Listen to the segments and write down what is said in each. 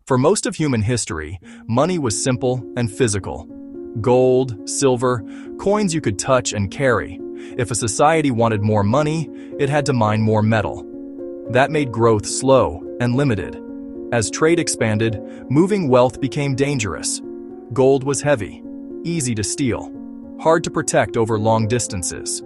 For most of human history, money was simple and physical. Gold, silver, coins you could touch and carry. If a society wanted more money, it had to mine more metal. That made growth slow and limited. As trade expanded, moving wealth became dangerous. Gold was heavy, easy to steal, hard to protect over long distances.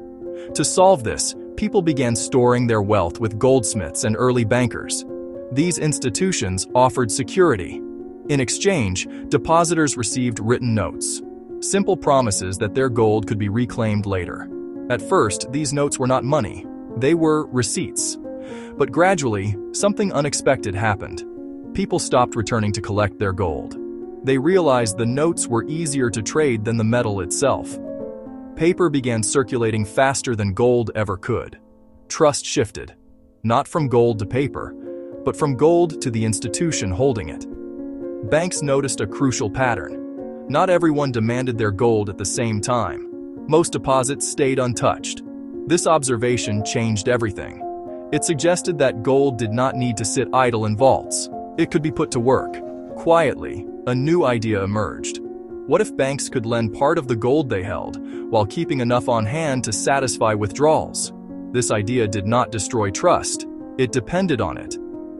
To solve this, people began storing their wealth with goldsmiths and early bankers. These institutions offered security. In exchange, depositors received written notes, simple promises that their gold could be reclaimed later. At first, these notes were not money, they were receipts. But gradually, something unexpected happened. People stopped returning to collect their gold. They realized the notes were easier to trade than the metal itself. Paper began circulating faster than gold ever could. Trust shifted, not from gold to paper, but from gold to the institution holding it. Banks noticed a crucial pattern. Not everyone demanded their gold at the same time. Most deposits stayed untouched. This observation changed everything. It suggested that gold did not need to sit idle in vaults. It could be put to work. Quietly, a new idea emerged. What if banks could lend part of the gold they held, while keeping enough on hand to satisfy withdrawals? This idea did not destroy trust. It depended on it.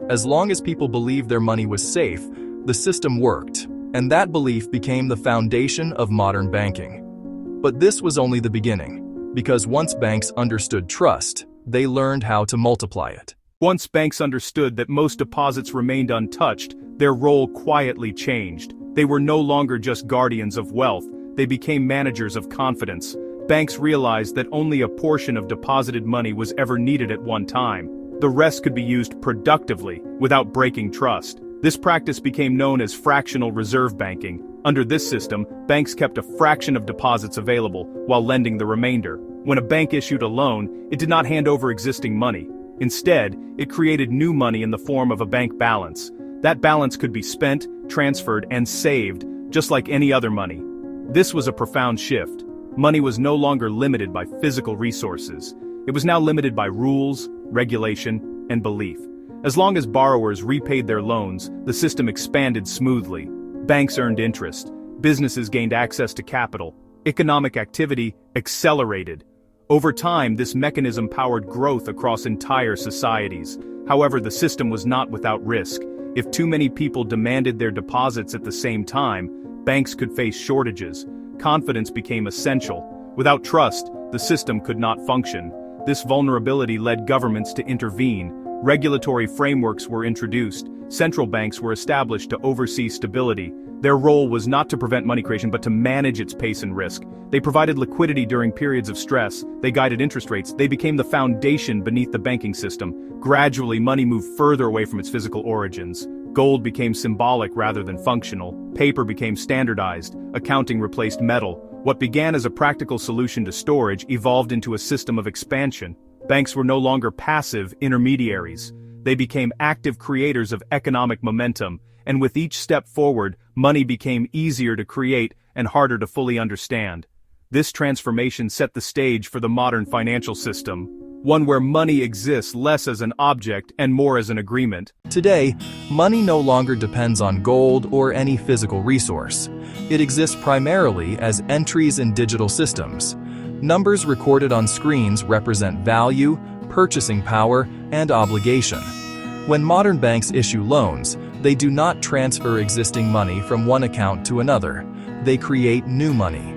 As long as people believed their money was safe, the system worked, and that belief became the foundation of modern banking. But this was only the beginning, because once banks understood trust, they learned how to multiply it. Once banks understood that most deposits remained untouched, their role quietly changed. They were no longer just guardians of wealth, they became managers of confidence. Banks realized that only a portion of deposited money was ever needed at one time. The rest could be used productively, without breaking trust. This practice became known as fractional reserve banking. Under this system, banks kept a fraction of deposits available, while lending the remainder. When a bank issued a loan, it did not hand over existing money. Instead, it created new money in the form of a bank balance. That balance could be spent, transferred, and saved, just like any other money. This was a profound shift. Money was no longer limited by physical resources. It was now limited by rules, regulation, and belief. As long as borrowers repaid their loans, the system expanded smoothly. Banks earned interest, businesses gained access to capital, economic activity accelerated. Over time, this mechanism powered growth across entire societies. However, the system was not without risk. If too many people demanded their deposits at the same time, banks could face shortages. Confidence became essential. Without trust, the system could not function. This vulnerability led governments to intervene. Regulatory frameworks were introduced. Central banks were established to oversee stability. Their role was not to prevent money creation but to manage its pace and risk. They provided liquidity during periods of stress. They guided interest rates. They became the foundation beneath the banking system. Gradually, money moved further away from its physical origins. Gold became symbolic rather than functional. Paper became standardized. Accounting replaced metal. What began as a practical solution to storage evolved into a system of expansion. Banks were no longer passive intermediaries. They became active creators of economic momentum, and with each step forward, money became easier to create and harder to fully understand. This transformation set the stage for the modern financial system, one where money exists less as an object and more as an agreement. Today, money no longer depends on gold or any physical resource. It exists primarily as entries in digital systems. Numbers recorded on screens represent value, purchasing power, and obligation. When modern banks issue loans, they do not transfer existing money from one account to another. They create new money.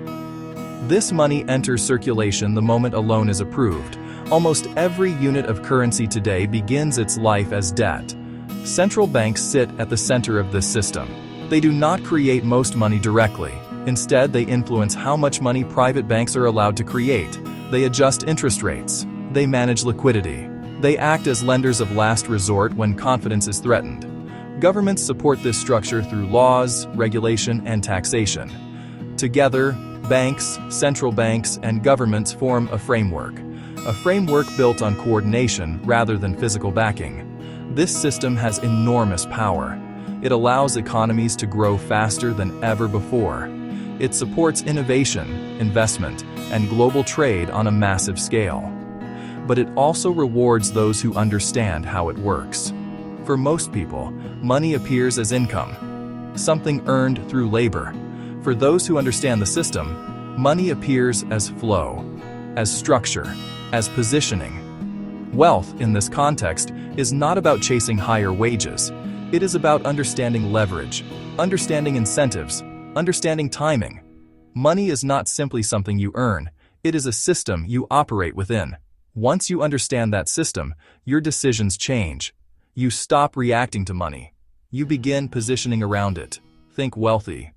This money enters circulation the moment a loan is approved. Almost every unit of currency today begins its life as debt. Central banks sit at the center of this system. They do not create most money directly. Instead, they influence how much money private banks are allowed to create. They adjust interest rates. They manage liquidity. They act as lenders of last resort when confidence is threatened. Governments support this structure through laws, regulation, and taxation. Together, banks, central banks, and governments form a framework built on coordination rather than physical backing. This system has enormous power. It allows economies to grow faster than ever before. It supports innovation, investment, and global trade on a massive scale. But it also rewards those who understand how it works. For most people, money appears as income, something earned through labor. For those who understand the system, money appears as flow, as structure, as positioning. Wealth, in this context, is not about chasing higher wages. It is about understanding leverage, understanding incentives, understanding timing. Money is not simply something you earn, it is a system you operate within. Once you understand that system, your decisions change. You stop reacting to money. You begin positioning around it. Think wealthy,